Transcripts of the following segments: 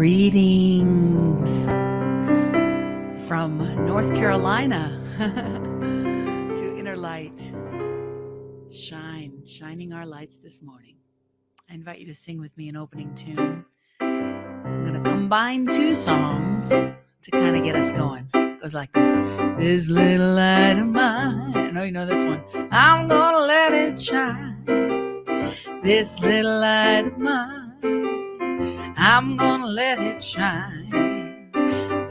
Greetings from North Carolina to Inner Light. Shining our lights this morning. I invite you to sing with me an opening tune. I'm going to combine two songs to kind of get us going. It goes like this. This little light of mine. I know you know this one. I'm going to let it shine. This little light of mine. I'm gonna let it shine.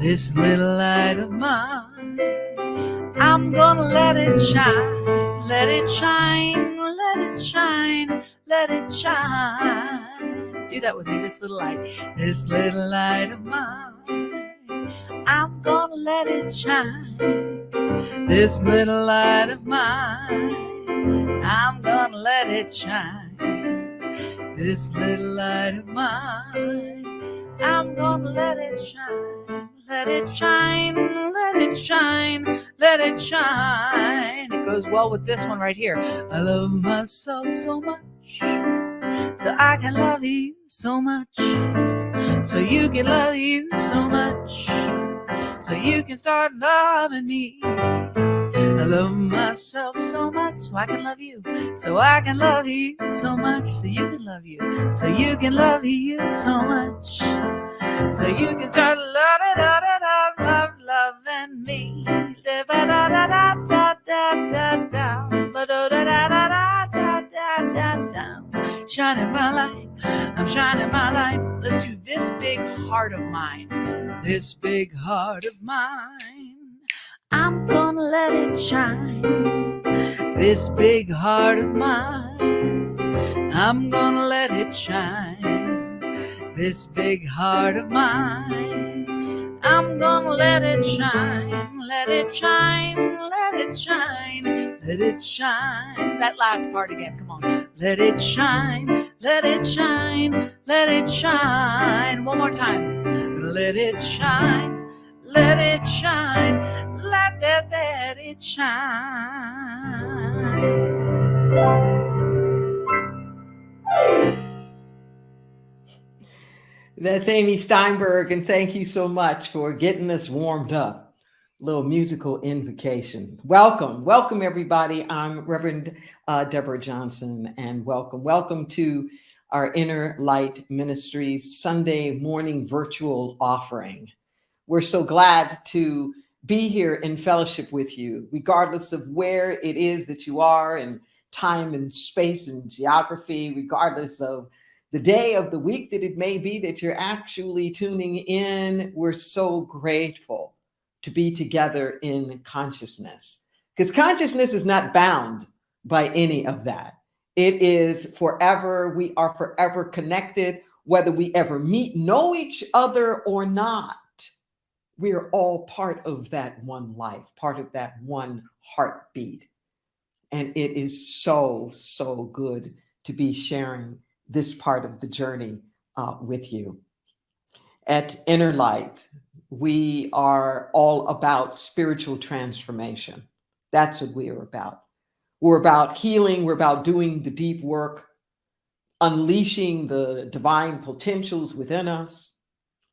This little light of mine. I'm gonna let it shine. Let it shine. Let it shine. Let it shine. Do that with me. This little light. This little light of mine. I'm gonna let it shine. This little light of mine. I'm gonna let it shine. This little light of mine, I'm gonna let it shine. Let it shine, let it shine, let it shine. It goes well with this one right here. I love myself so much, so I can love you so much, so you can love you so much, so you can start loving me. I love myself so much, so I can love you, so I can love you so much, so you can love you, so you can love you so much, so you can start loving me. Shining my light, I'm shining my light. Let's do this big heart of mine, this big heart of mine. I'm gonna let it shine. This big heart of mine. I'm gonna let it shine. This big heart of mine. I'm gonna let it shine. Let it shine. Let it shine. Let it shine. That last part again. Come on. Let it shine. Let it shine. Let it shine. One more time. Let it shine. Let it shine. Let it shine. That's Amy Steinberg, and thank you so much for getting us warmed up. A little musical invocation. Welcome everybody. I'm Reverend Deborah Johnson, and welcome to our Inner Light Ministries Sunday morning virtual offering. We're so glad to be here in fellowship with you, regardless of where it is that you are in time and space and geography, regardless of the day of the week that it may be that you're actually tuning in. We're so grateful to be together in consciousness, because consciousness is not bound by any of that. It is forever. We are forever connected, whether we ever know each other or not. We are all part of that one life, part of that one heartbeat. And it is so good to be sharing this part of the journey with you. At Inner Light, we are all about spiritual transformation. That's what we are about. We're about healing. We're about doing the deep work, unleashing the divine potentials within us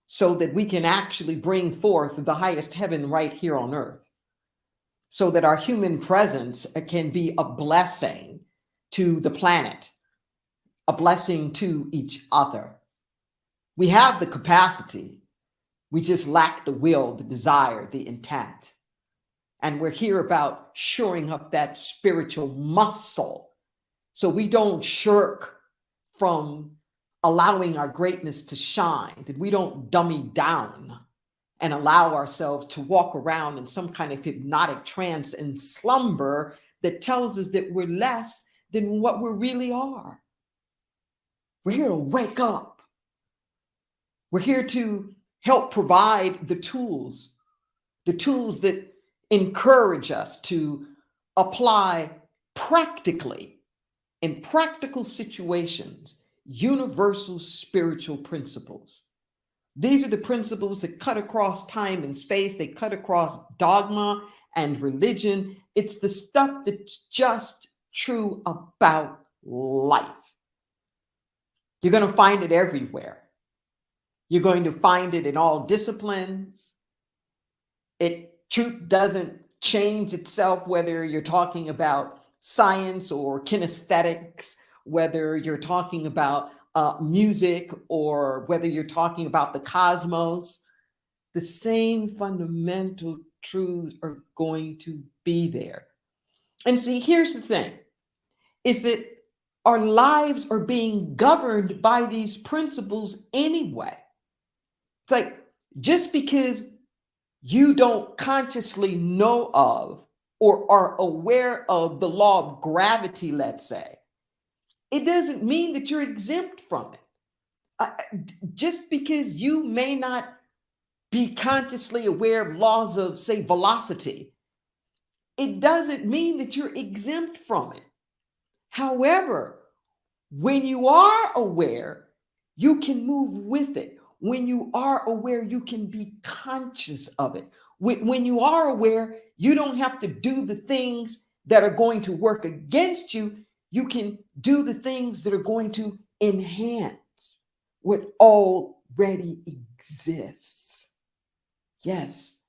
so that we can actually bring forth the highest heaven right here on earth, so that our human presence can be a blessing to the planet, a blessing to each other. We have the capacity. We just lack the will, the desire, the intent. And we're here about shoring up that spiritual muscle so we don't shirk from allowing our greatness to shine, that we don't dummy down and allow ourselves to walk around in some kind of hypnotic trance and slumber that tells us that we're less than what we really are. We're here to wake up. We're here to help provide the tools that encourage us to apply practically, in practical situations, universal spiritual principles. These are the principles that cut across time and space. They cut across dogma and religion. It's the stuff that's just true about life. You're going to find it everywhere. You're going to find it in all disciplines. Truth doesn't change itself, whether you're talking about science or kinesthetics, whether you're talking about music, or whether you're talking about the cosmos. The same fundamental truths are going to be there. And see, here's the thing, is that our lives are being governed by these principles anyway. It's like, just because you don't consciously know of or are aware of the law of gravity, let's say, it doesn't mean that you're exempt from it. Just because you may not be consciously aware of laws of, say, velocity, it doesn't mean that you're exempt from it. However, when you are aware, you can move with it. When you are aware, you can be conscious of it. When you are aware, you don't have to do the things that are going to work against you. You can do the things that are going to enhance what already exists. Yes,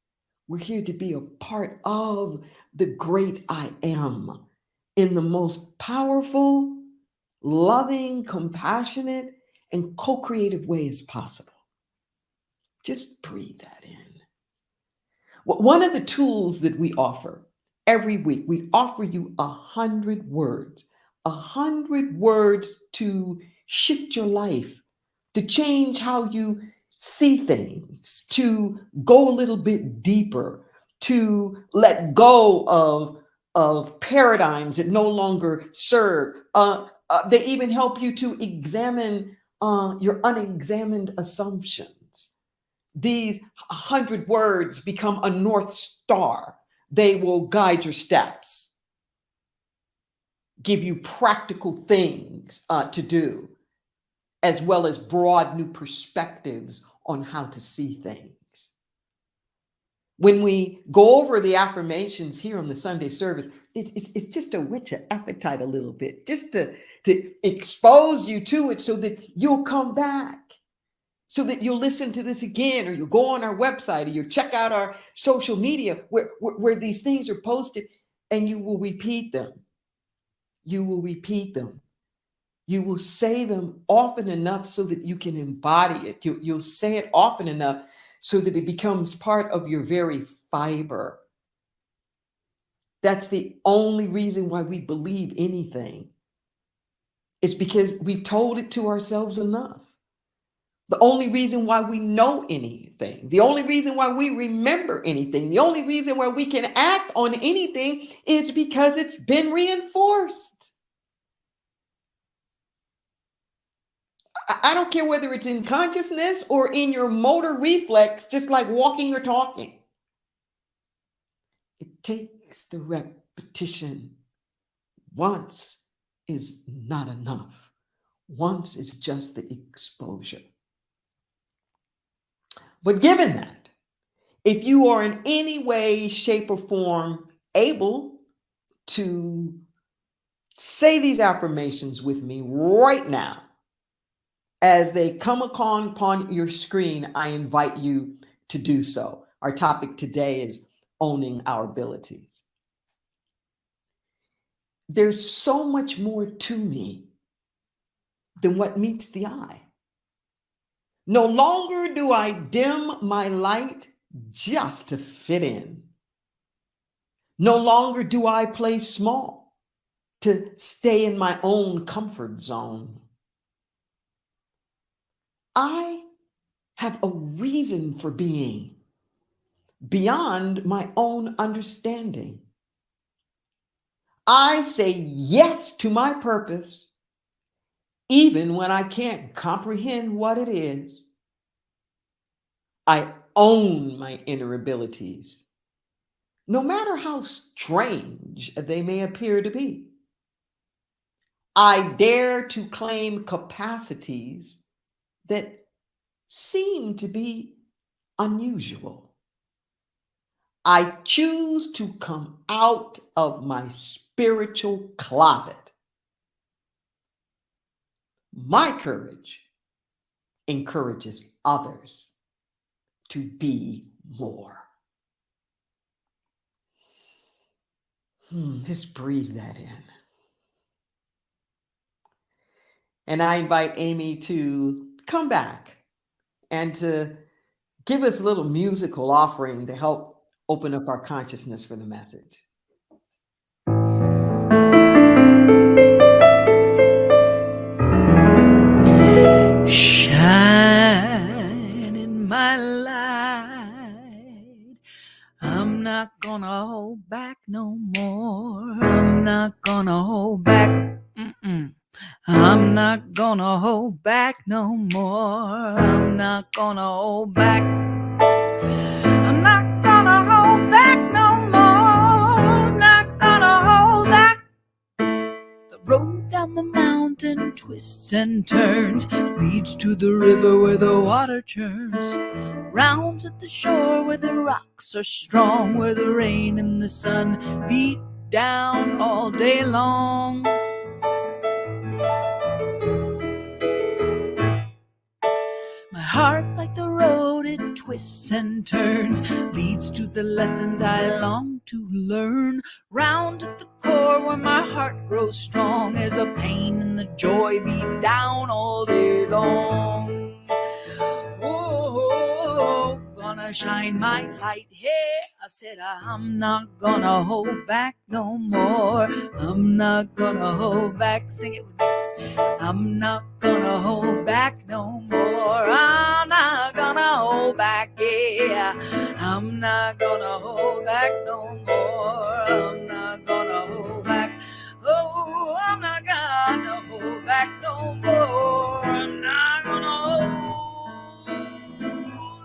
we're here to be a part of the great I am in the most powerful, loving, compassionate, and co-creative way as possible. Just breathe that in. Well, one of the tools that we offer every week, we offer you 100 words, 100 words to shift your life, to change how you see things, to go a little bit deeper, to let go of paradigms that no longer serve. They even help you to examine your unexamined assumptions. These 100 words become a North Star. They will guide your steps, give you practical things to do, as well as broad new perspectives on how to see things. When we go over the affirmations here on the Sunday service, it's just to whet your appetite a little bit, just to expose you to it so that you'll come back, so that you'll listen to this again, or you'll go on our website, or you'll check out our social media where these things are posted, and you will repeat them. You will repeat them. You will say them often enough so that you can embody it. You'll say it often enough so that it becomes part of your very fiber. That's the only reason why we believe anything. It's because we've told it to ourselves enough. The only reason why we know anything, the only reason why we remember anything, the only reason why we can act on anything is because it's been reinforced. I don't care whether it's in consciousness or in your motor reflex, just like walking or talking. It takes the repetition. Once is not enough. Once is just the exposure. But given that, if you are in any way, shape, or form able to say these affirmations with me right now, as they come upon your screen, I invite you to do so. Our topic today is owning our abilities. There's so much more to me than what meets the eye. No longer do I dim my light just to fit in. No longer do I play small to stay in my own comfort zone. I have a reason for being beyond my own understanding. I say yes to my purpose, even when I can't comprehend what it is. I own my inner abilities, no matter how strange they may appear to be. I dare to claim capacities that seem to be unusual. I choose to come out of my spiritual closet. My courage encourages others to be more. Just breathe that in. And I invite Amy to come back and to give us a little musical offering to help open up our consciousness for the message. Shine in my light. I'm not gonna hold back no more. I'm not gonna hold back. I'm not gonna hold back no more. I'm not gonna hold back. I'm not gonna hold back no more. I'm not gonna hold back. The road down the mountain twists and turns, leads to the river where the water churns. Round at the shore where the rocks are strong, where the rain and the sun beat down all day long. My heart, like the road, it twists and turns, leads to the lessons I long to learn. Round at the core where my heart grows strong, as the pain and the joy beat down all day long. Oh, gonna shine my light. Hey, I said I'm not gonna hold back no more. I'm not gonna hold back. Sing it with me. I'm not gonna hold back no more. I'm not gonna hold back, yeah. I'm not gonna hold back no more. I'm not gonna hold back. Oh, I'm not gonna hold back no more. I'm not gonna hold. No,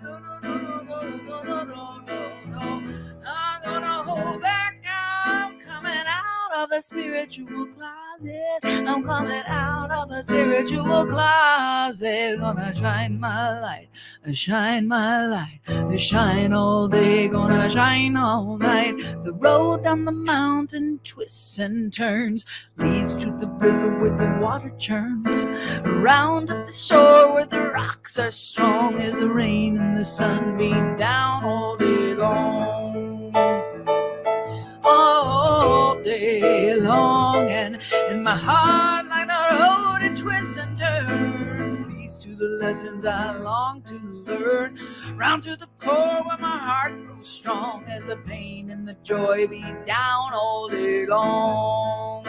no, no, no, no, no, no, no, no. I'm gonna hold back. I'm coming out of the spiritual closet. I'm coming out of the spiritual closet. Gonna shine my light, shine my light, shine all day. Gonna shine all night. The road down the mountain twists and turns, leads to the river where the water churns. Around at the shore where the rocks are strong, as the rain and the sun beat down all day long. All day long, and my heart, like the road, it twists and turns, leads to the lessons I long to learn. Round to the core where my heart grows strong, as the pain and the joy beat down all day long.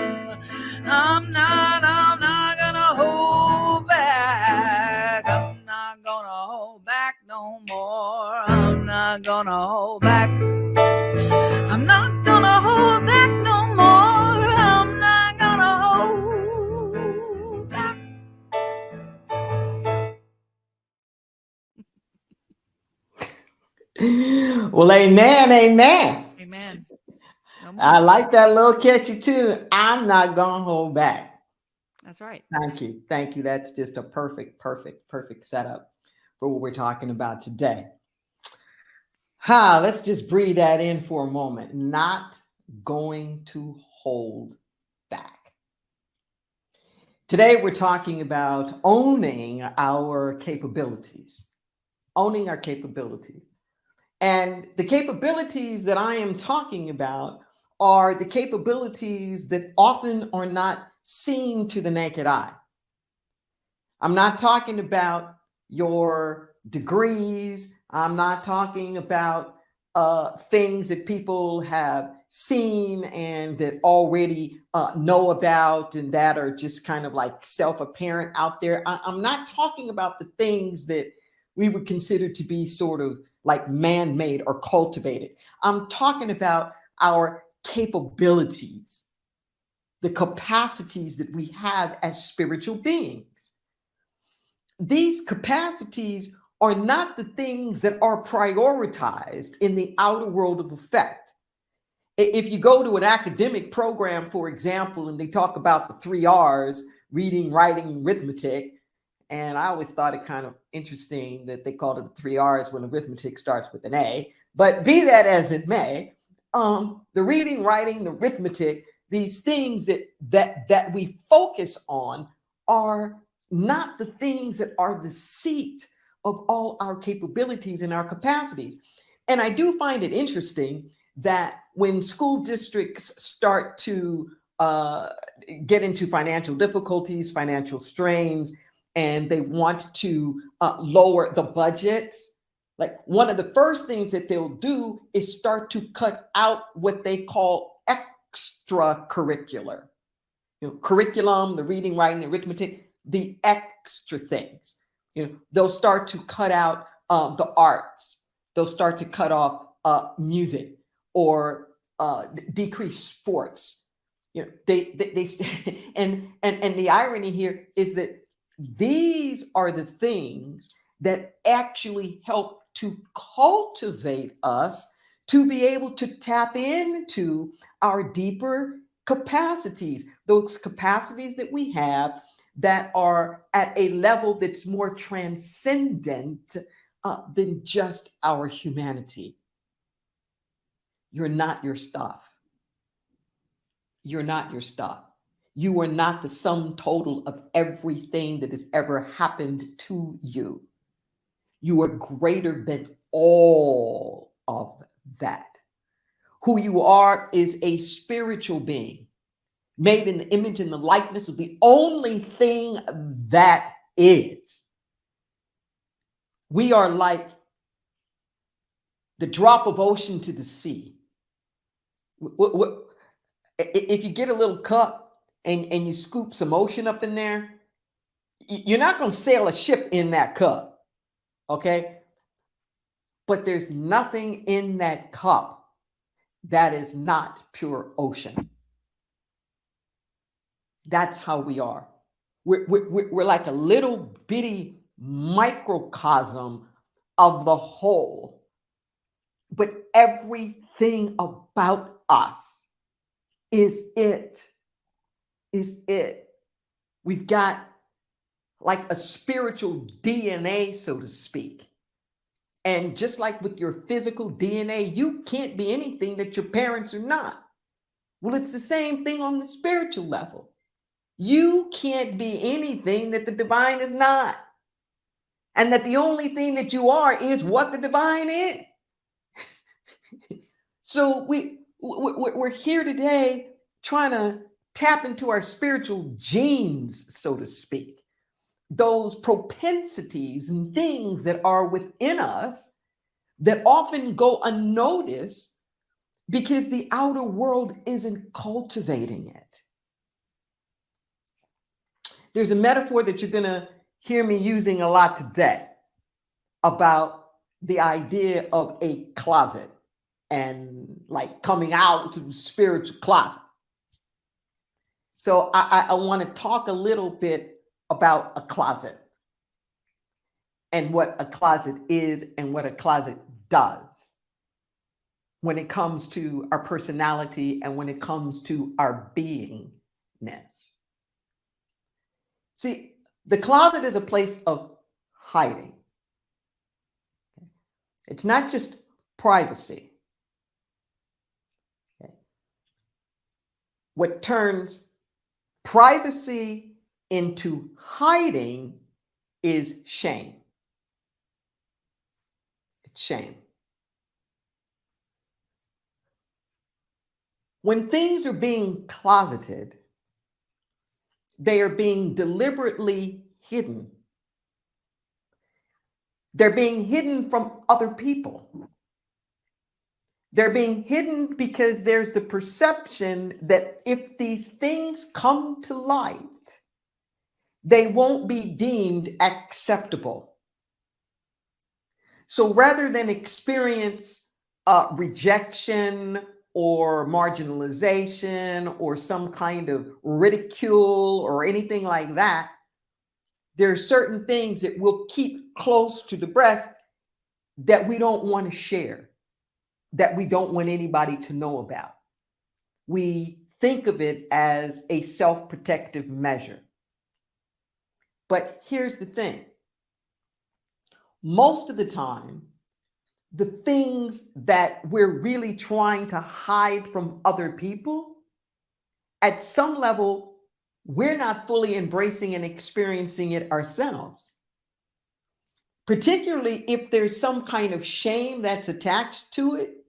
I'm not gonna hold back. I'm not gonna hold back no more. I'm not gonna hold back. I'm not gonna hold back no more. I'm not gonna hold back. Well, amen, amen. Amen. No I more. like that little catchy tune. I'm not gonna hold back. That's right. Thank you. Thank you. That's just a perfect setup for what we're talking about today. Let's just breathe that in for a moment. Not going to hold back. Today, we're talking about owning our capabilities. Owning our capabilities. And the capabilities that I am talking about are the capabilities that often are not seen to the naked eye. I'm not talking about your degrees. I'm not talking about things that people have seen and that already know about and that are just kind of like self-apparent out there. I'm not talking about the things that we would consider to be sort of like man-made or cultivated. I'm talking about our capabilities, the capacities that we have as spiritual beings. These capacities are not the things that are prioritized in the outer world of effect. If you go to an academic program, for example, and they talk about the 3 R's, reading, writing, arithmetic, and I always thought it kind of interesting that they called it the 3 R's when arithmetic starts with an A, but be that as it may, the reading, writing, the arithmetic, these things that we focus on are not the things that are the seat of all our capabilities and our capacities. And I do find it interesting that when school districts start to get into financial difficulties, financial strains, and they want to lower the budgets, like one of the first things that they'll do is start to cut out what they call extracurricular. Curriculum, the reading, writing, arithmetic, the extra things. They'll start to cut out the arts. They'll start to cut off music or decrease sports. They and the irony here is that these are the things that actually help to cultivate us to be able to tap into our deeper capacities, those capacities that we have that are at a level that's more transcendent than just our humanity. You're not your stuff. You're not your stuff. You are not the sum total of everything that has ever happened to you. You are greater than all of that. Who you are is a spiritual being made in the image and the likeness of the only thing that is. We are like the drop of ocean to the sea. If you get a little cup and you scoop some ocean up in there, you're not going to sail a ship in that cup, okay? But there's nothing in that cup that is not pure ocean. That's how we are. We're like a little bitty microcosm of the whole, but everything about us is it. We've got like a spiritual DNA, so to speak. And just like with your physical DNA, you can't be anything that your parents are not. Well, it's the same thing on the spiritual level. You can't be anything that the divine is not. And that the only thing that you are is what the divine is. So we're here today trying to tap into our spiritual genes, so to speak. Those propensities and things that are within us that often go unnoticed because the outer world isn't cultivating it. There's a metaphor that you're going to hear me using a lot today about the idea of a closet and like coming out of the spiritual closet. So I want to talk a little bit about a closet and what a closet is and what a closet does when it comes to our personality and when it comes to our beingness. See, the closet is a place of hiding. It's not just privacy. Okay. What turns privacy into hiding is shame. It's shame. When things are being closeted, they are being deliberately hidden. They're being hidden from other people. They're being hidden because there's the perception that if these things come to light, they won't be deemed acceptable. So rather than experience rejection or marginalization or some kind of ridicule or anything like that, there are certain things that we'll keep close to the breast that we don't want to share, that we don't want anybody to know about. We think of it as a self-protective measure. But here's the thing. Most of the time, the things that we're really trying to hide from other people, at some level, we're not fully embracing and experiencing it ourselves. Particularly if there's some kind of shame that's attached to it,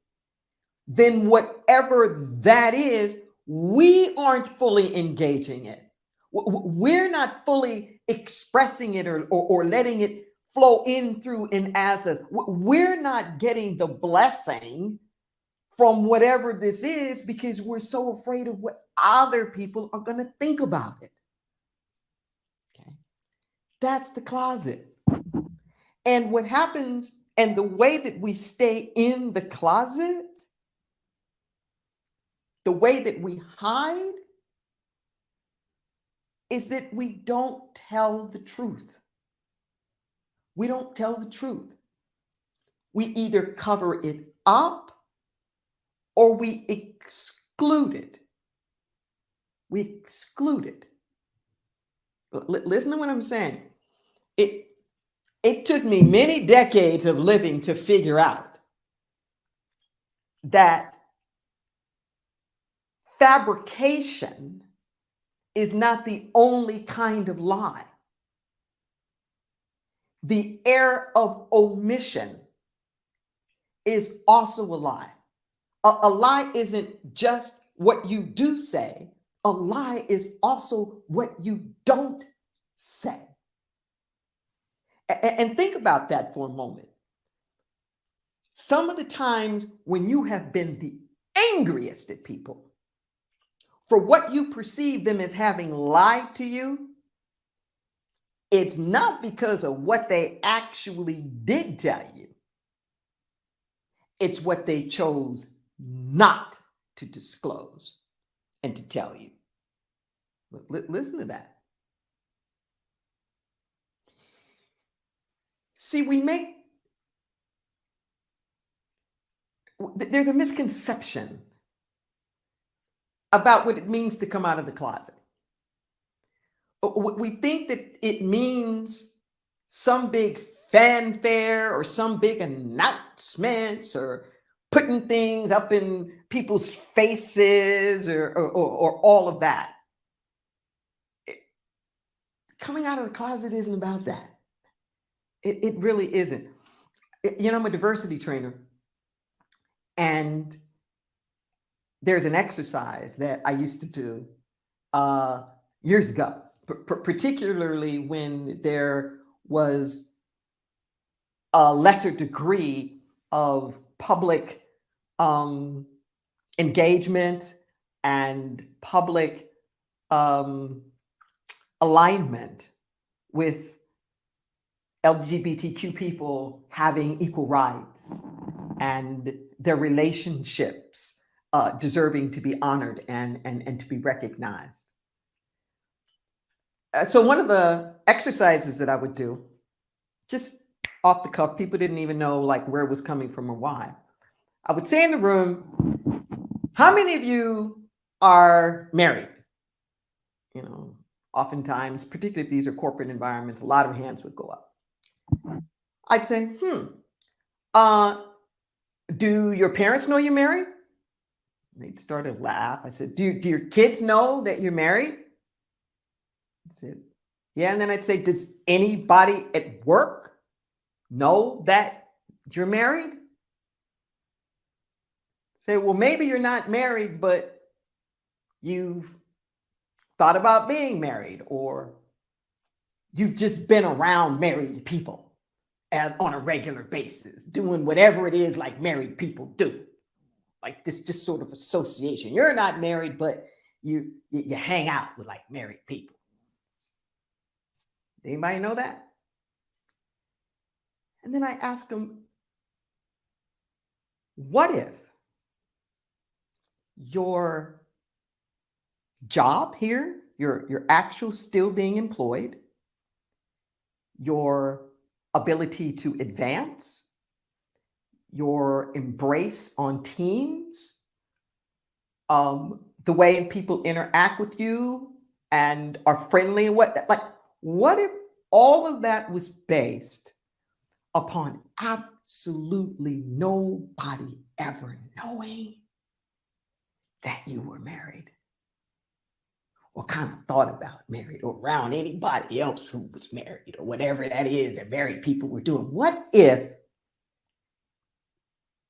then whatever that is, we aren't fully engaging it. We're not fully expressing it or letting it flow in through and as us. We're not getting the blessing from whatever this is because we're so afraid of what other people are going to think about it. Okay. That's the closet. And what happens, and the way that we stay in the closet, the way that we hide, is that we don't tell the truth. We don't tell the truth. We either cover it up or we exclude it. We exclude it. Listen to what I'm saying. It took me many decades of living to figure out that fabrication is not the only kind of lie. The air of omission is also a lie. A lie isn't just what you do say. A lie is also what you don't say. And think about that for a moment. Some of the times when you have been the angriest at people for what you perceive them as having lied to you, it's not because of what they actually did tell you. It's what they chose not to disclose and to tell you. Listen to that. See, there's a misconception about what it means to come out of the closet. We think that it means some big fanfare or some big announcements or putting things up in people's faces or all of that. Coming out of the closet isn't about that. It really isn't. I'm a diversity trainer, and there's an exercise that I used to do years ago, particularly when there was a lesser degree of public engagement and public alignment with LGBTQ people having equal rights and their relationships deserving to be honored and to be recognized. So one of the exercises that I would do, just off the cuff, people didn't even know like where it was coming from or why. I would say in the room, how many of you are married? Oftentimes, particularly if these are corporate environments, a lot of hands would go up. I'd say, do your parents know you're married? They'd start to laugh. I said, do your kids know that you're married? I said, yeah. And then I'd say, does anybody at work know that you're married? Say, well, maybe you're not married, but you've thought about being married, or you've just been around married people on a regular basis, doing whatever it is like married people do. Like this just sort of association. You're not married, but you hang out with like married people. Anybody know that? And then I ask them, what if your job here, your actual still being employed, your ability to advance, your embrace on teams, the way people interact with you and are friendly, what if all of that was based upon absolutely nobody ever knowing that you were married? or kind of thought about married or around anybody else who was married or whatever that is that married people were doing. What if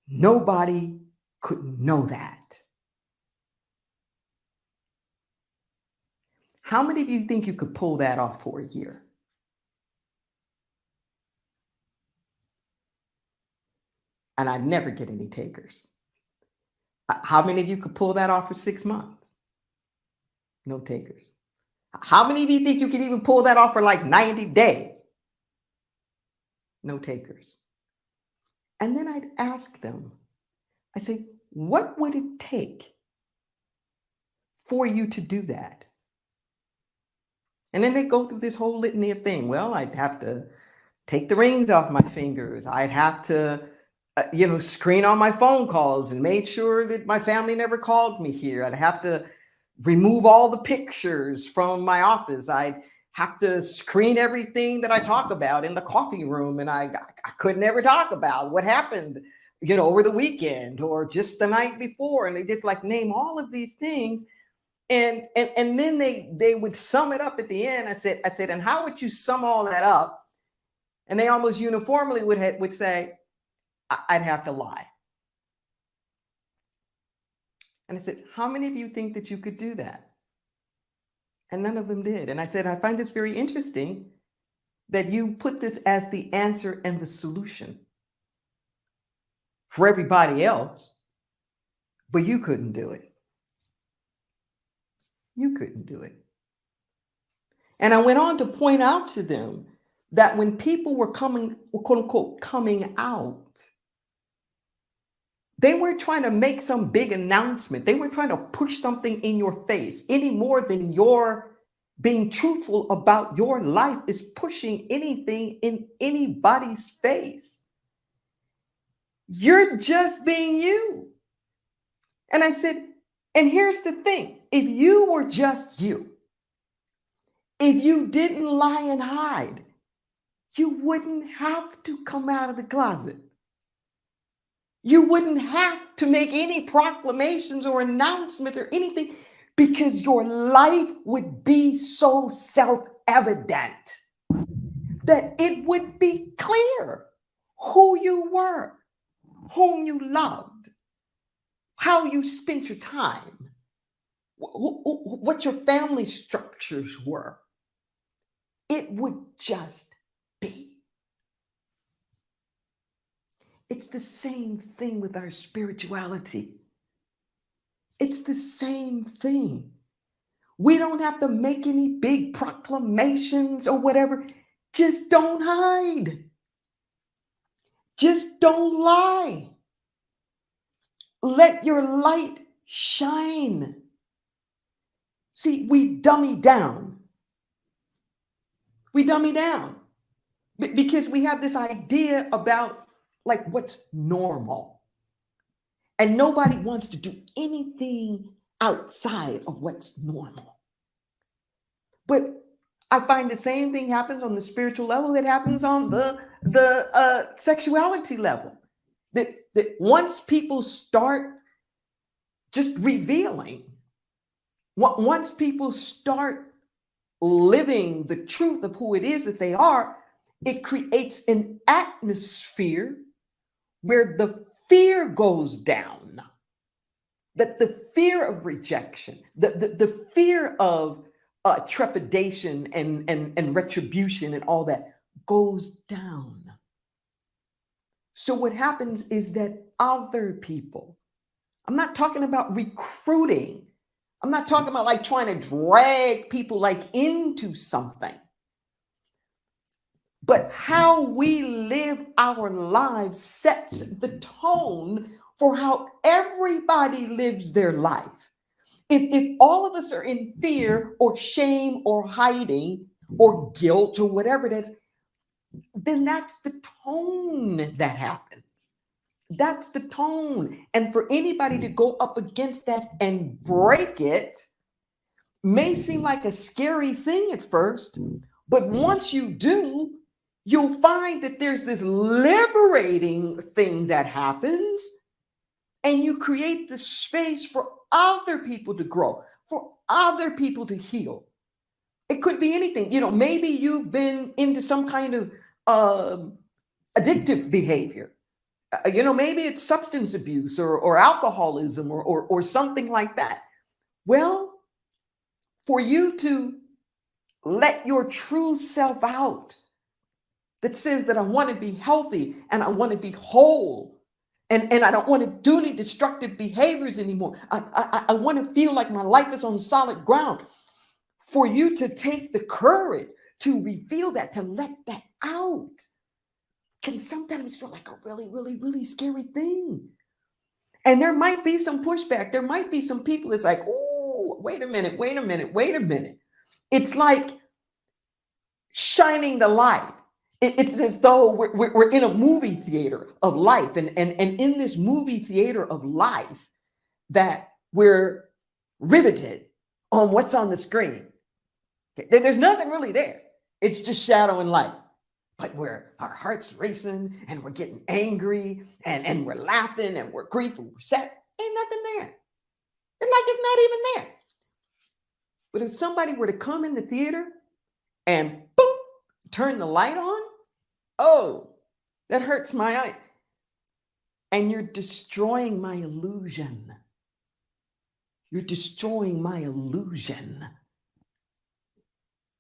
nobody could know that? How many of you think you could pull that off for a year? And I'd never get any takers. How many of you could pull that off for 6 months? No takers. How many of you think you could even pull that off for like 90 days? No takers. And then I'd ask them, I say, what would it take for you to do that? And then they go through this whole litany of things. Well, I'd have to take the rings off my fingers. I'd have to, screen on my phone calls and make sure that my family never called me here. I'd have to remove all the pictures from my office. I'd have to screen everything that I talk about in the coffee room. And I could never talk about what happened, over the weekend or just the night before. And they just like name all of these things. And then they would sum it up at the end. I said, and how would you sum all that up? And they almost uniformly would say, I'd have to lie. And I said, how many of you think that you could do that? And none of them did. And I said, I find this very interesting that you put this as the answer and the solution for everybody else, but you couldn't do it. You couldn't do it. And I went on to point out to them that when people were quote unquote, coming out, they weren't trying to make some big announcement. They weren't trying to push something in your face any more than your being truthful about your life is pushing anything in anybody's face. You're just being you. And I said, and here's the thing. If you were just you, if you didn't lie and hide, you wouldn't have to come out of the closet. You wouldn't have to make any proclamations or announcements or anything because your life would be so self-evident that it would be clear who you were, whom you loved, how you spent your time, what your family structures were. It would just be. It's the same thing with our spirituality. It's the same thing. We don't have to make any big proclamations or whatever. Just don't hide. Just don't lie. Let your light shine. See, we dummy down. We dummy down because we have this idea about like what's normal. And nobody wants to do anything outside of what's normal. But I find the same thing happens on the spiritual level that happens on the sexuality level. That once people start just revealing, once people start living the truth of who it is that they are, it creates an atmosphere where the fear goes down, that the fear of rejection, the fear of trepidation and retribution and all that goes down. So what happens is that other people, I'm not talking about recruiting. I'm not talking about like trying to drag people like into something. But how we live our lives sets the tone for how everybody lives their life. If all of us are in fear or shame or hiding or guilt or whatever it is, then that's the tone that happens. That's the tone. And for anybody to go up against that and break it may seem like a scary thing at first, but once you do, you'll find that there's this liberating thing that happens and you create the space for other people to grow, for other people to heal. It could be anything. Maybe you've been into some kind of addictive behavior. Maybe it's substance abuse or alcoholism or something like that. Well, for you to let your true self out that says that I want to be healthy and I want to be whole and I don't want to do any destructive behaviors anymore. I want to feel like my life is on solid ground. For you to take the courage to reveal that, to let that out, can sometimes feel like a really, really, really scary thing. And there might be some pushback. There might be some people that's like, oh, wait a minute. It's like shining the light. It's as though we're in a movie theater of life. And in this movie theater of life, that we're riveted on what's on the screen. Okay? There's nothing really there. It's just shadow and light. But our heart's racing and we're getting angry and we're laughing and we're grieving, we're sad. Ain't nothing there. It's like it's not even there. But if somebody were to come in the theater and boom, turn the light on, oh, that hurts my eye. And you're destroying my illusion. You're destroying my illusion.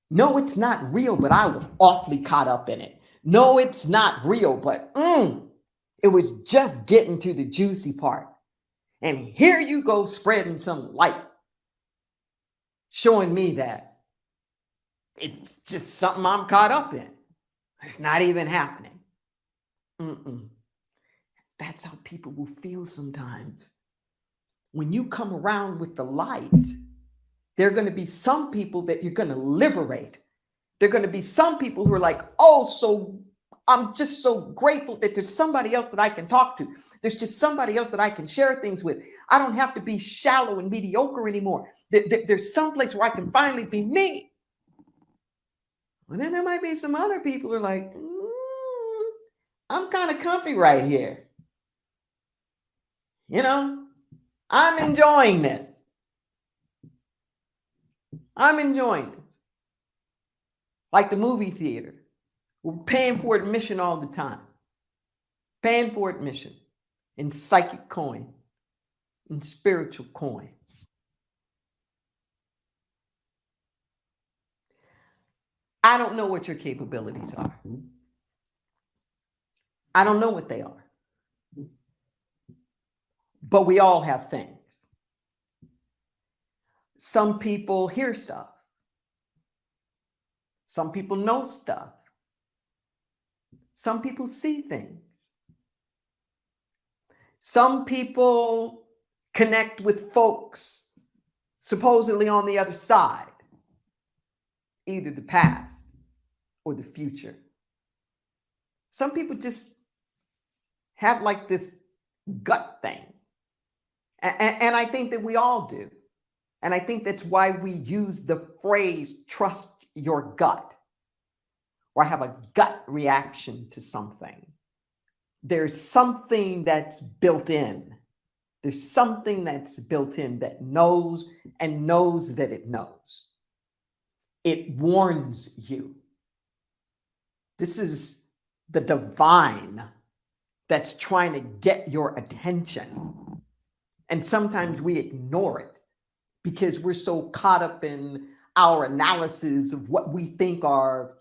No, it's not real, but I was awfully caught up in it. No, it's not real, but it was just getting to the juicy part. And here you go spreading some light, showing me that it's just something I'm caught up in. It's not even happening. That's how people will feel sometimes. When you come around with the light, there are going to be some people that you're going to liberate. There are going to be some people who are like, oh, so I'm just so grateful that there's somebody else that I can talk to. There's just somebody else that I can share things with. I don't have to be shallow and mediocre anymore. There's some place where I can finally be me. And then there might be some other people who are like, I'm kind of comfy right here. I'm enjoying this. I'm enjoying it. Like the movie theater. We're paying for admission all the time. Paying for admission in psychic coin, in spiritual coin. I don't know what your capabilities are. I don't know what they are. But we all have things. Some people hear stuff. Some people know stuff. Some people see things. Some people connect with folks supposedly on the other side, either the past or the future. Some people just have like this gut thing. And I think that we all do. And I think that's why we use the phrase, trust your gut, or have a gut reaction to something. There's something that's built in. There's something that's built in that knows and knows that it knows. It warns you. This is the divine that's trying to get your attention. And sometimes we ignore it because we're so caught up in our analysis of what we think are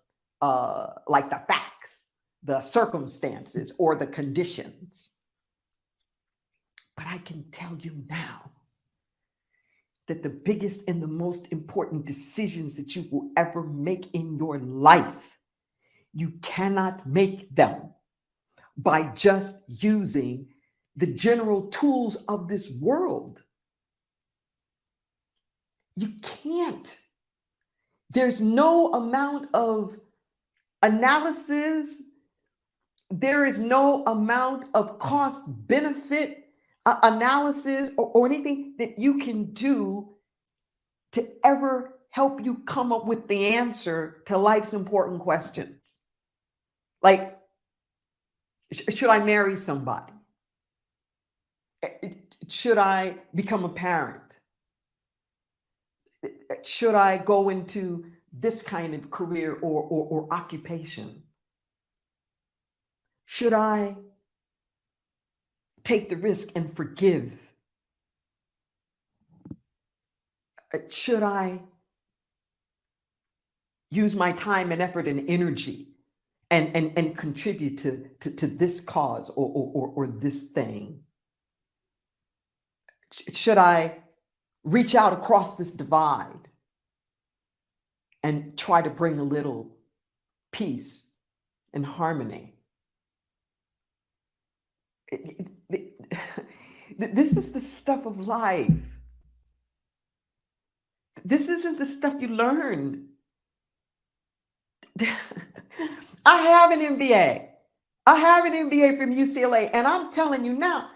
like the facts, the circumstances, or the conditions. But I can tell you now that the biggest and the most important decisions that you will ever make in your life, you cannot make them by just using the general tools of this world. You can't. There's no amount of analysis. There is no amount of cost benefit analysis or anything that you can do to ever help you come up with the answer to life's important questions. Like, should I marry somebody? Should I become a parent? Should I go into this kind of career or occupation? Should I take the risk and forgive? Should I use my time and effort and energy and contribute to this cause or this thing? Should I reach out across this divide and try to bring a little peace and harmony? This is the stuff of life. This isn't the stuff you learn. I have an MBA. I have an MBA from UCLA, and I'm telling you now,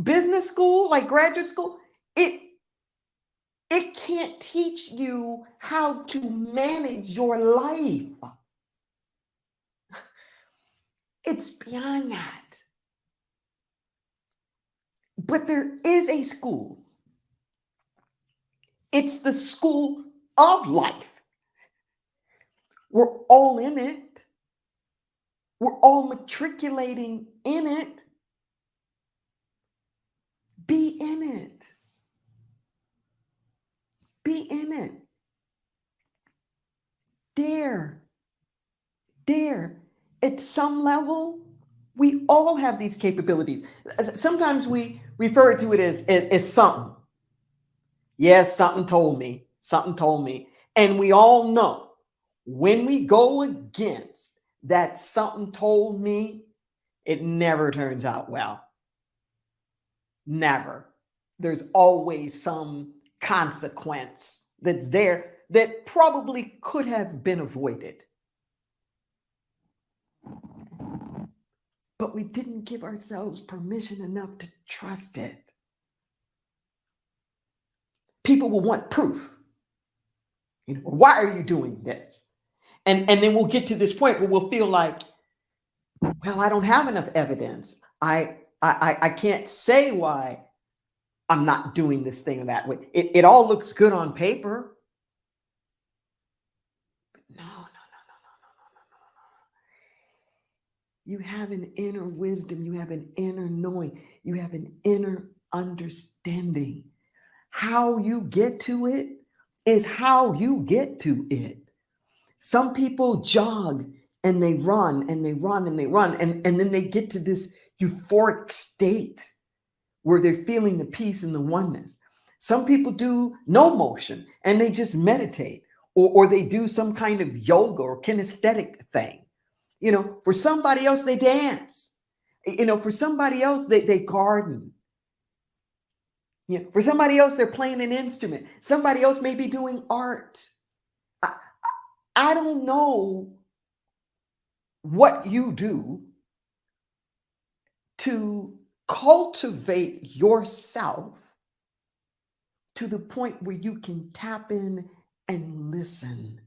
business school, like graduate school, it can't teach you how to manage your life. It's beyond that. But there is a school. It's the school of life. We're all in it. We're all matriculating in it. Be in it. Be in it. Dare. At some level, we all have these capabilities. Sometimes we refer to it as something. Yes, something told me. Something told me. And we all know when we go against that something told me, it never turns out well. Never. There's always some consequence that's there that probably could have been avoided. But we didn't give ourselves permission enough to trust it. People will want proof. Why are you doing this? And then we'll get to this point where we'll feel like, well, I don't have enough evidence. I can't say why I'm not doing this thing that way. It all looks good on paper. No. You have an inner wisdom. You have an inner knowing. You have an inner understanding. How you get to it is how you get to it. Some people jog and they run and they run and they run. And then they get to this euphoric state where they're feeling the peace and the oneness. Some people do no motion and they just meditate, or they do some kind of yoga or kinesthetic thing. For somebody else, they dance. For somebody else, they garden. For somebody else, they're playing an instrument. Somebody else may be doing art. I don't know what you do to cultivate yourself to the point where you can tap in and listen.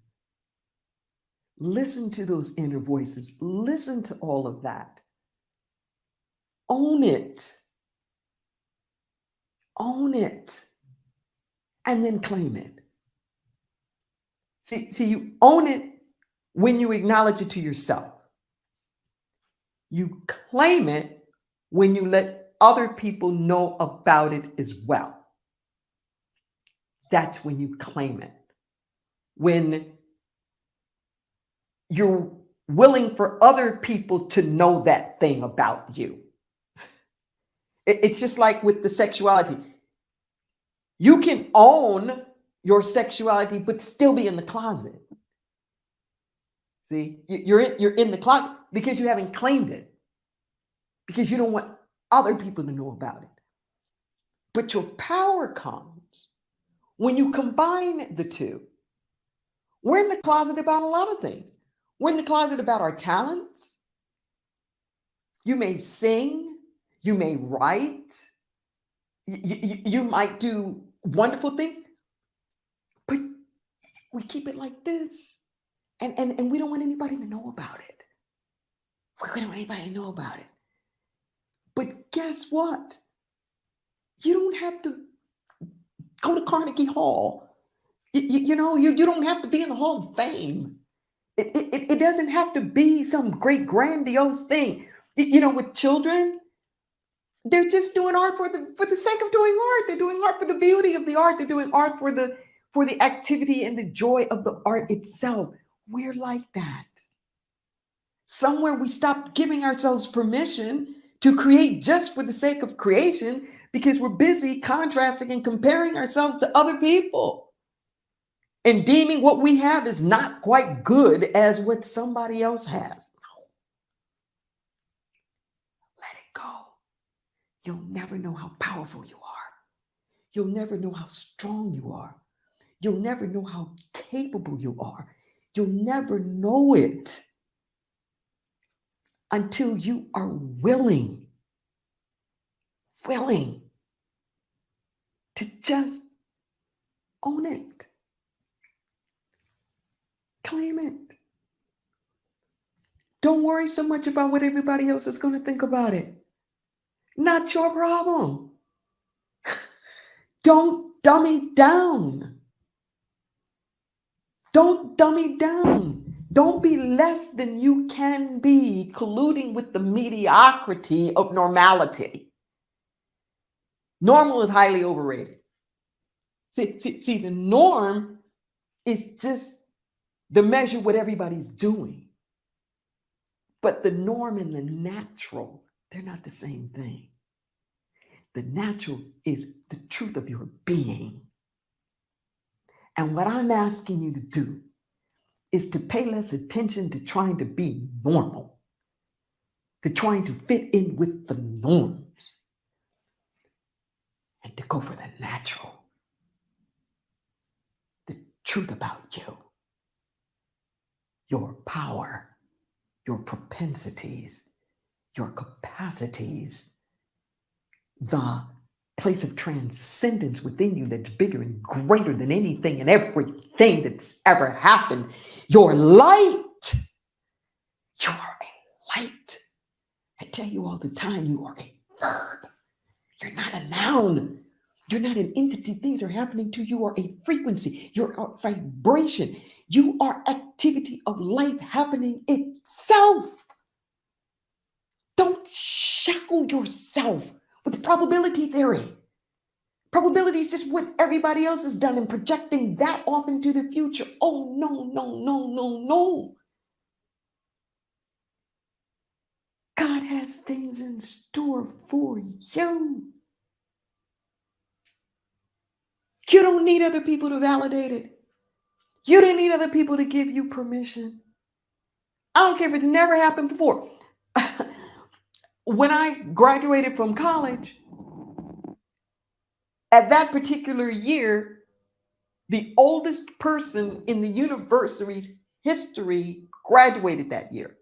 Listen to those inner voices. Listen to all of that. Own it. Own it. And then claim it. See, you own it when you acknowledge it to yourself. You claim it when you let other people know about it as well. That's when you claim it. When you're willing for other people to know that thing about you. It's just like with the sexuality. You can own your sexuality, but still be in the closet. See, you're in the closet because you haven't claimed it, because you don't want other people to know about it. But your power comes when you combine the two. We're in the closet about a lot of things. We're in the closet about our talents. You may sing, you may write, you might do wonderful things, but we keep it like this. And we don't want anybody to know about it. We don't want anybody to know about it. But guess what? have to go to Carnegie Hall. You know, you don't have to be in the Hall of Fame. It doesn't have to be some great grandiose thing. You know, with children, they're just doing art for the sake of doing art. They're doing art for the beauty of the art. They're doing art for the activity and the joy of the art itself. We're like that. Somewhere we stopped giving ourselves permission to create just for the sake of creation because we're busy contrasting and comparing ourselves to other people and deeming what we have is not quite good as what somebody else has. No. Let it go. You'll never know how powerful you are. You'll never know how strong you are. You'll never know how capable you are. You'll never know it until you are willing to just own it. Claim it. Don't worry so much about what everybody else is going to think about it. Not your problem. Don't dummy down. Don't dummy down. Don't be less than you can be, colluding with the mediocrity of normality. Normal is highly overrated. See, the norm is just the measure of what everybody's doing. But the norm and the natural, they're not the same thing. The natural is the truth of your being. And what I'm asking you to do is to pay less attention to trying to be normal, to trying to fit in with the norms, and to go for the natural, the truth about you, your power, your propensities, your capacities, the place of transcendence within you that's bigger and greater than anything and everything that's ever happened. Your light. You are a light. I tell you all the time, you are a verb. You're not a noun. You're not an entity. Things are happening to you. You are a frequency. You're a vibration. You are activity of life happening itself. Don't shackle yourself with probability theory. Probability is just what everybody else has done and projecting that off into the future. Oh, no. God has things in store for you. You don't need other people to validate it. You didn't need other people to give you permission. I don't care if it's never happened before. When I graduated from college, at that particular year, the oldest person in the university's history graduated that year.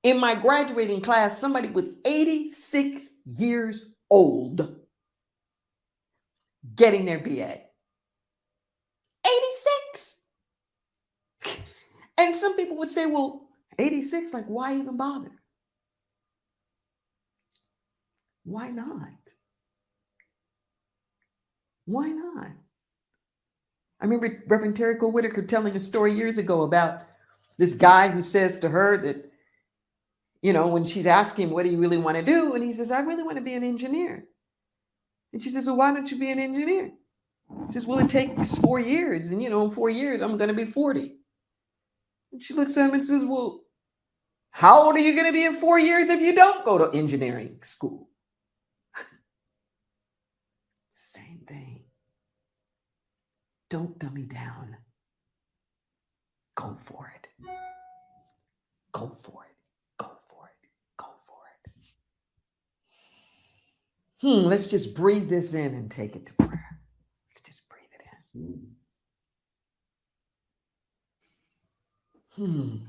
In my graduating class, somebody was 86 years old getting their BA. 86. And some people would say, well, 86, like, why even bother? Why not? Why not? I remember Reverend Terry Cole Whitaker telling a story years ago about this guy who says to her that, you know, when she's asking him, what do you really want to do? And he says, I really want to be an engineer. And she says, well, why don't you be an engineer? He says, well, it takes 4 years. And, you know, in 4 years, I'm going to be 40. And she looks at him and says, well, how old are you going to be in 4 years if you don't go to engineering school? It's the same thing. Don't dummy down. Go for it. Go for it. Go for it. Go for it. Let's just breathe this in and take it to prayer. Let's just breathe it in.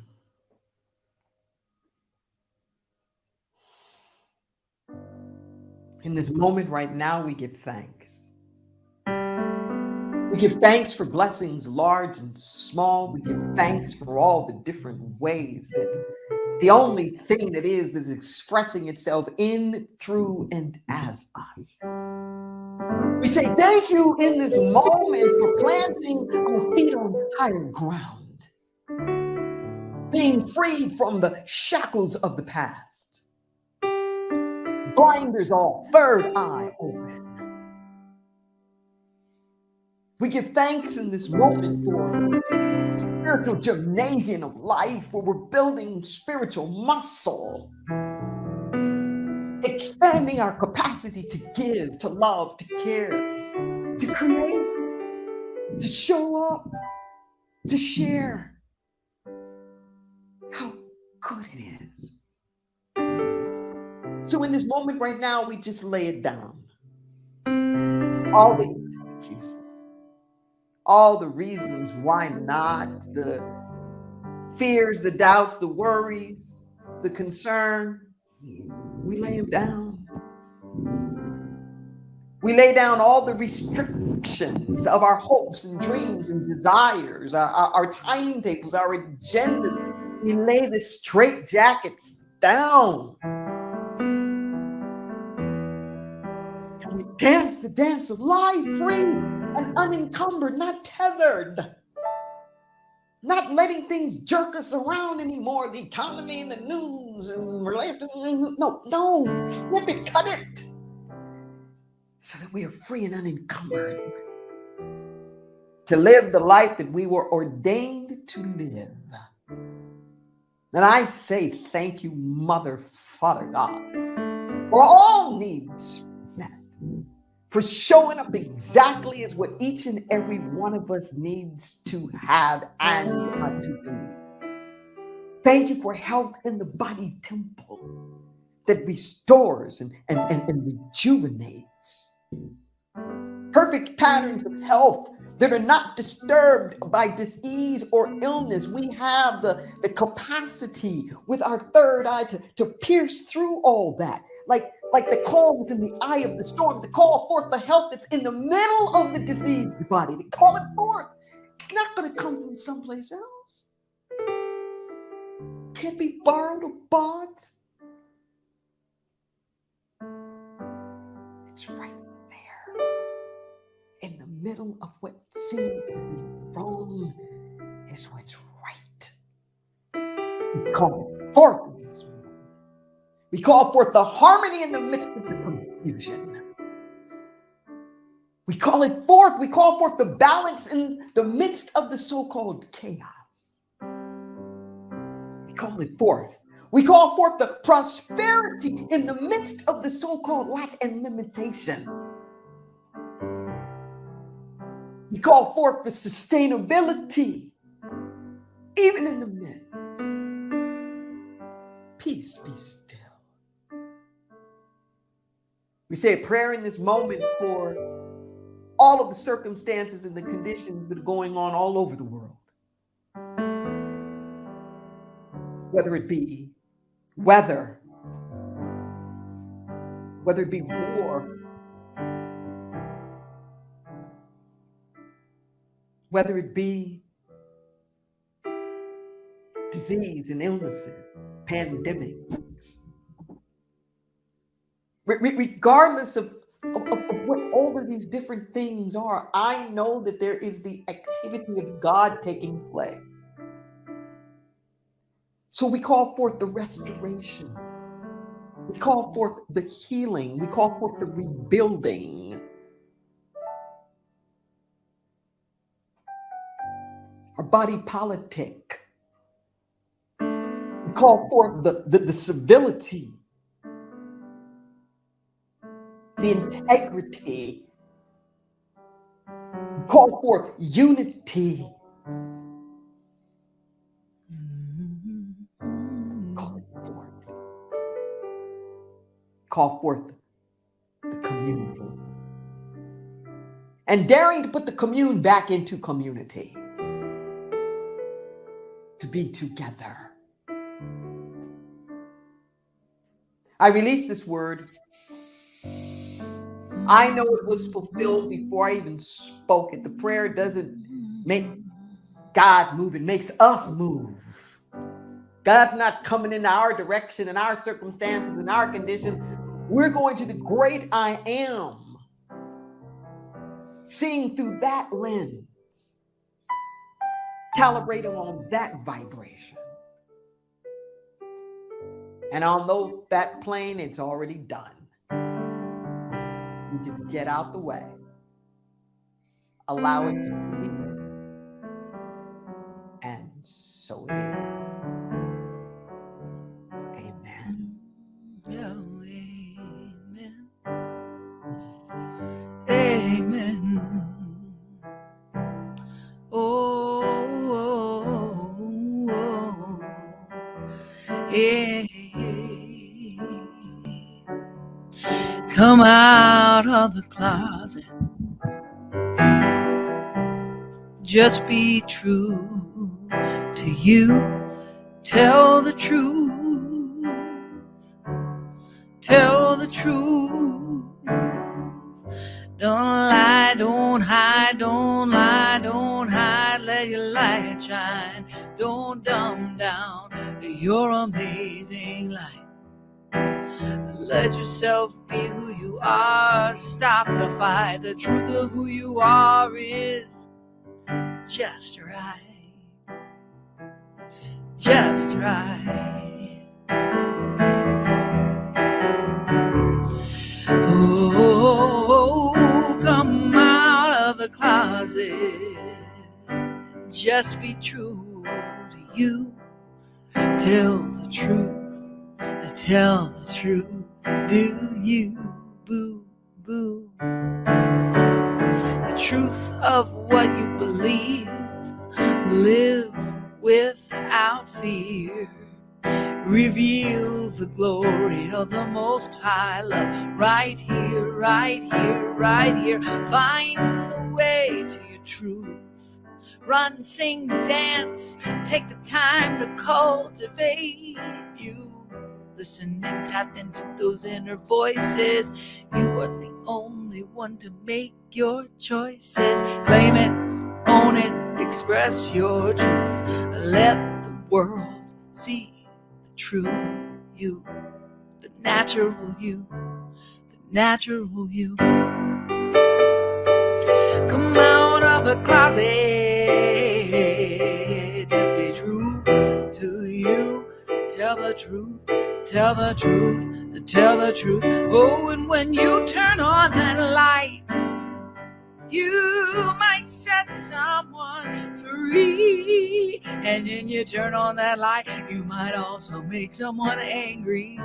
In this moment right now, we give thanks. We give thanks for blessings large and small. We give thanks for all the different ways that the only thing that is expressing itself in, through, and as us. We say thank you in this moment for planting our feet on higher ground, being freed from the shackles of the past, blinders off, third eye open. We give thanks in this moment for spiritual gymnasium of life, where we're building spiritual muscle, expanding our capacity to give, to love, to care, to create, to show up, to share. How good it is. So in this moment right now, we just lay it down. All the excuses, all the reasons why not, the fears, the doubts, the worries, the concern, we lay them down. We lay down all the restrictions of our hopes and dreams and desires, our timetables, our agendas. We lay the straitjackets down. And we dance the dance of life, free and unencumbered, not tethered. Not letting things jerk us around anymore. The economy and the news and related. No, snip it, cut it. So that we are free and unencumbered to live the life that we were ordained to live. And I say thank you, Mother, Father God, for all needs met, for showing up exactly as what each and every one of us needs to have and to be. Thank you for health in the body temple that restores and rejuvenates. Perfect patterns of health that are not disturbed by disease or illness. We have the capacity with our third eye to pierce through all that. Like the calm is in the eye of the storm, to call forth the health that's in the middle of the diseased body, to call it forth. It's not going to come from someplace else. Can't be borrowed or bought. It's right there. In the middle of what seems to be wrong is what's right. We call it forth in this moment. We call forth the harmony in the midst of the confusion. We call it forth. We call forth the balance in the midst of the so-called chaos. We call it forth. We call forth the prosperity in the midst of the so-called lack and limitation. We call forth the sustainability, even in the midst. Peace be still. We say a prayer in this moment for all of the circumstances and the conditions that are going on all over the world. Whether it be weather, whether it be war, whether it be disease and illnesses, pandemics, regardless of what all of these different things are, I know that there is the activity of God taking place. So we call forth the restoration. We call forth the healing. We call forth the rebuilding. Our body politic. We call forth the civility, the integrity. We call forth unity. Call it forth. Call forth the community. And daring to put the commune back into community. To be together. I released this word. I know it was fulfilled before I even spoke it. The prayer doesn't make God move, it makes us move. God's not coming in our direction and our circumstances and our conditions. We're going to the great I am, seeing through that lens, calibrating on that vibration. And although that plane, it's already done. You just get out the way. Allow it to be. And so it is. Amen. Oh, amen. Amen. Oh, oh, oh, hey. Come out of the closet. Just be true to you. Tell the truth. Tell the truth. Don't lie, don't hide, don't lie, don't hide. Let your light shine. Don't dumb down your amazing light. Let yourself be who you are. Stop the fight. The truth of who you are is just right. Just right. Oh, come out of the closet. Just be true to you. Tell the truth. Tell the truth. Do you, boo, boo. The truth of what you believe. Live without fear. Reveal the glory of the Most High love right here, right here, right here. Find the way to your truth. Run, sing, dance. Take the time to cultivate you. Listen and tap into those inner voices. You are the only one to make your choices. Claim it, own it, express your truth. Let the world see the true you, the natural you, the natural you. Come out of the closet. Just be true to you. Tell the truth. Tell the truth, tell the truth. Oh, and when you turn on that light, you might set someone free. And when you turn on that light, you might also make someone angry.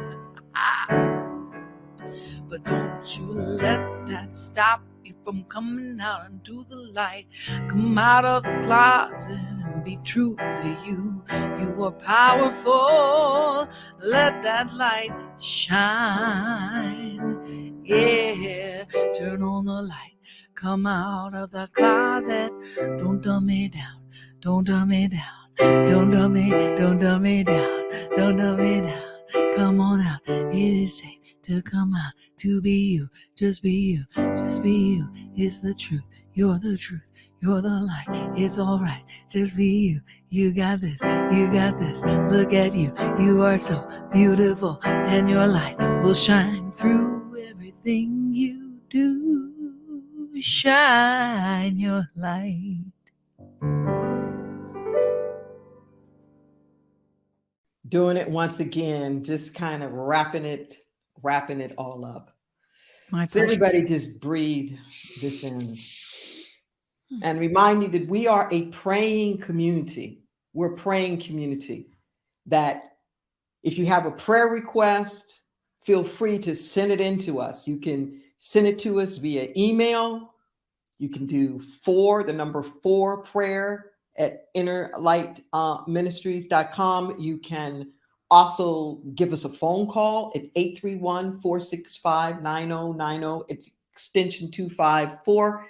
But don't you let that stop you from coming out into the light. Come out of the closet and be true to you. You are powerful. Let that light shine. Yeah, turn on the light. Come out of the closet. Don't dumb me down. Don't dumb me down. Don't dumb me down. Don't dumb me down. Come on out. It is safe to come out, to be you, just be you, just be you. It's the truth, you're the truth, you're the light. It's alright, just be you. You got this, you got this. Look at you, you are so beautiful, and your light will shine through everything you do. Shine your light. Doing it once again, just kind of wrapping it all up. My So pleasure. everybody just breathe this in and remind you that we are a praying community. We're a praying community that if you have a prayer request, feel free to send it in to us. You can send it to us via email. You can do 4 prayer at innerlightministries.com. You can also give us a phone call at 831-465-9090, extension 254.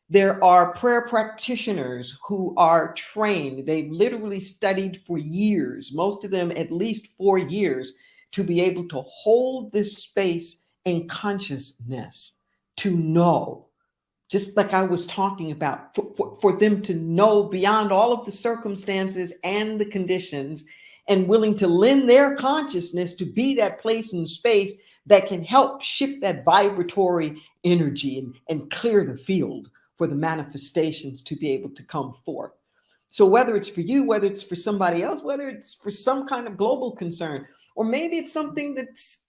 There are prayer practitioners who are trained. They've literally studied for years, most of them at least 4 years, to be able to hold this space in consciousness, to know. Just like I was talking about, for them to know beyond all of the circumstances and the conditions, and willing to lend their consciousness to be that place and space that can help shift that vibratory energy and clear the field for the manifestations to be able to come forth. So whether it's for you, whether it's for somebody else, whether it's for some kind of global concern, or maybe it's something that's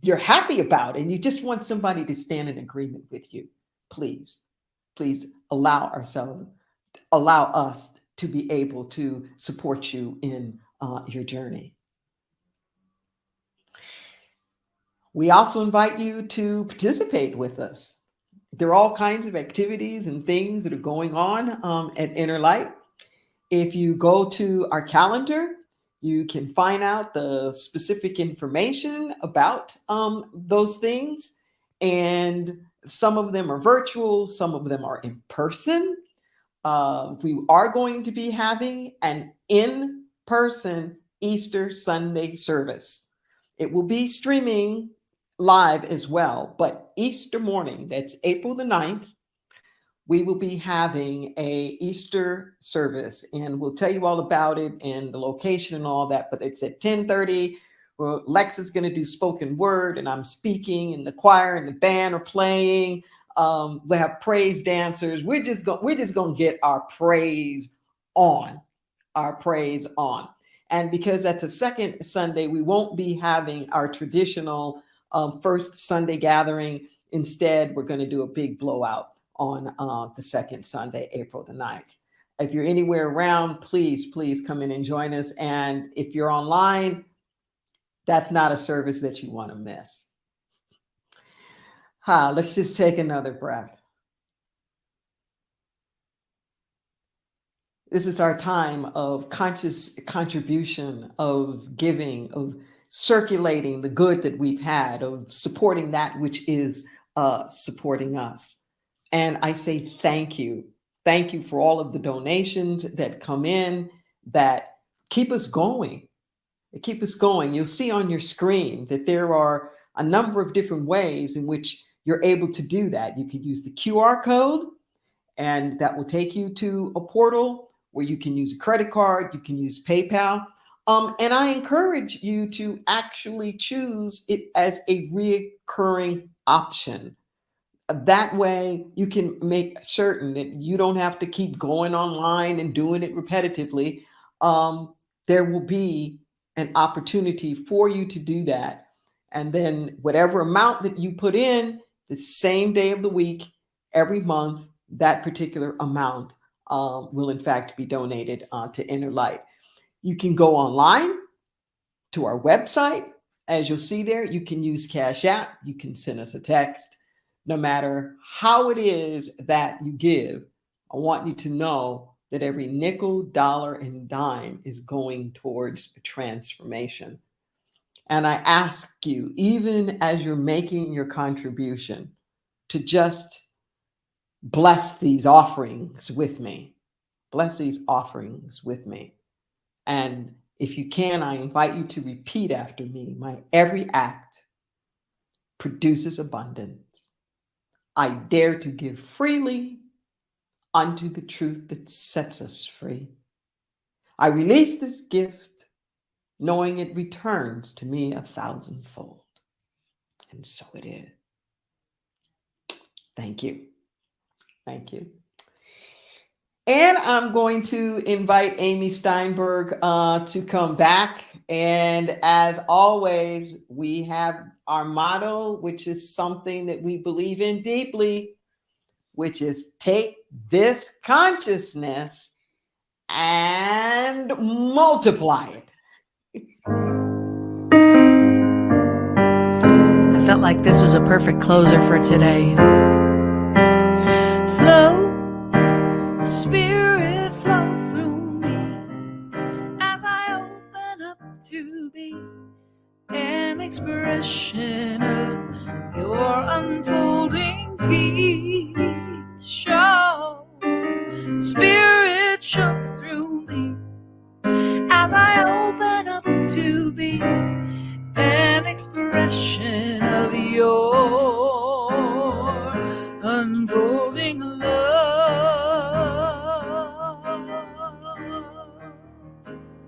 you're happy about and you just want somebody to stand in agreement with you, please allow us to be able to support you in your journey. We also invite you to participate with us. There are all kinds of activities and things that are going on at Inner Light. If you go to our calendar, you can find out the specific information about those things. And some of them are virtual, some of them are in person. We are going to be having an in-person Easter Sunday service. It will be streaming live as well, but Easter morning, that's April the 9th, we will be having a Easter service, and we'll tell you all about it and the location and all that, but it's at 10:30. Well, Lex is going to do spoken word and I'm speaking and the choir and the band are playing. We'll have praise dancers. We're just going to get our praise on, And because that's a second Sunday, we won't be having our traditional first Sunday gathering. Instead, we're going to do a big blowout on the second Sunday, April the 9th. If you're anywhere around, please come in and join us. And if you're online, that's not a service that you want to miss. Let's just take another breath. This is our time of conscious contribution, of giving, of circulating the good that we've had, of supporting that which is supporting us. And I say thank you. Thank you for all of the donations that come in that keep us going. They keep us going. You'll see on your screen that there are a number of different ways in which you're able to do that. You can use the QR code, and that will take you to a portal where you can use a credit card, you can use PayPal. And I encourage you to actually choose it as a recurring option. That way you can make certain that you don't have to keep going online and doing it repetitively. There will be an opportunity for you to do that. And then whatever amount that you put in, the same day of the week, every month, that particular amount will in fact be donated to Inner Light. You can go online to our website. As you'll see there, you can use Cash App. You can send us a text. No matter how it is that you give, I want you to know that every nickel, dollar, and dime is going towards a transformation. And I ask you, even as you're making your contribution, to just bless these offerings with me. Bless these offerings with me. And if you can, I invite you to repeat after me. My every act produces abundance. I dare to give freely unto the truth that sets us free. I release this gift, knowing it returns to me 1,000-fold. And so it is. Thank you. Thank you. And I'm going to invite Amy Steinberg to come back. And as always, we have our motto, which is something that we believe in deeply, which is take this consciousness and multiply it. I felt like this was a perfect closer for today. Flow, spirit, flow through me as I open up to be an expression of your unfolding peace. Show, spirit, show through me as I open up to be an expression of your unfolding love.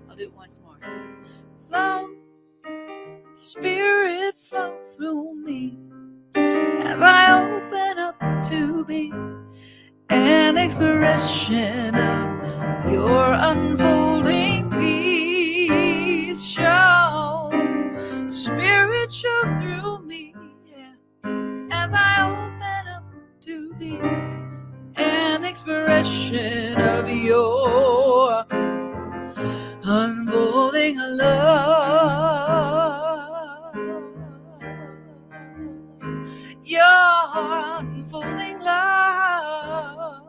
I'll do it once more. to be an expression of your unfolding peace. Show spiritual through me, yeah, as I open up to be an expression of your unfolding love. Your unfolding love.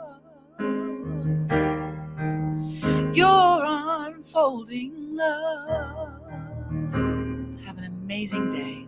Your unfolding love. Have an amazing day.